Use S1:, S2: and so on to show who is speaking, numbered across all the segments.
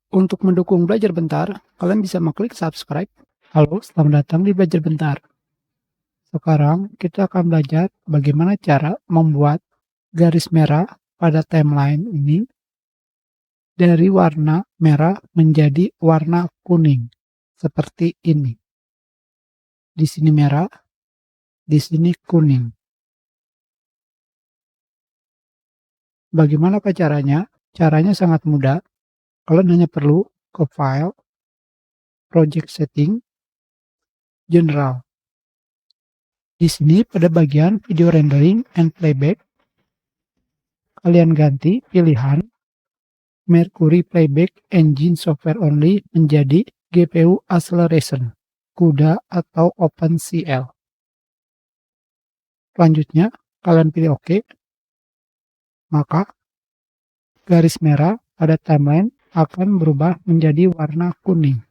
S1: Untuk mendukung Belajar Bentar, kalian bisa mengklik subscribe. Halo, selamat datang di Belajar Bentar. Sekarang kita akan belajar bagaimana cara membuat garis merah pada timeline ini dari warna merah menjadi warna kuning. Seperti ini. Di sini merah, di sini kuning. Bagaimana caranya? Caranya sangat mudah. Kalian hanya perlu ke File, Project Setting, General. Di sini pada bagian Video Rendering and Playback, kalian ganti pilihan Mercury Playback Engine Software Only menjadi GPU Acceleration, CUDA atau OpenCL. Selanjutnya, kalian pilih OK, maka garis merah pada timeline akan berubah menjadi warna kuning.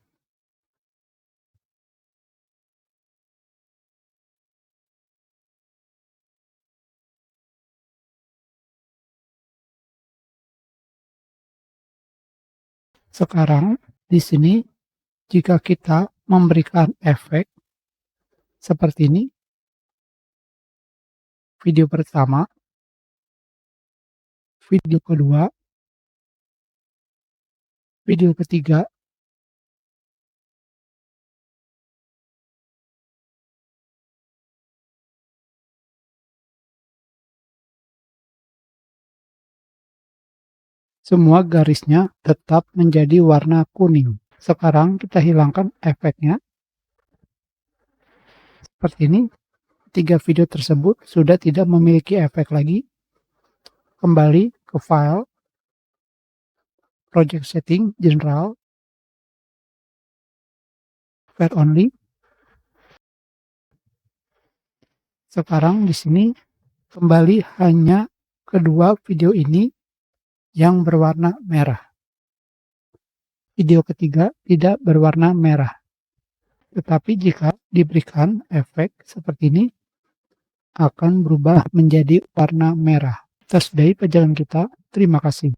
S1: Sekarang, di sini, jika kita memberikan efek seperti ini, video pertama, video kedua, video ketiga, semua garisnya tetap menjadi warna kuning. Sekarang kita hilangkan efeknya. Seperti ini, 3 video tersebut sudah tidak memiliki efek lagi. Kembali ke File, Project Setting, General, Fade Only. Sekarang di sini kembali hanya kedua video ini yang berwarna merah. Video ketiga tidak berwarna merah. Tetapi jika diberikan efek seperti ini, akan berubah menjadi warna merah. Kita sudahi pelajaran kita. Terima kasih.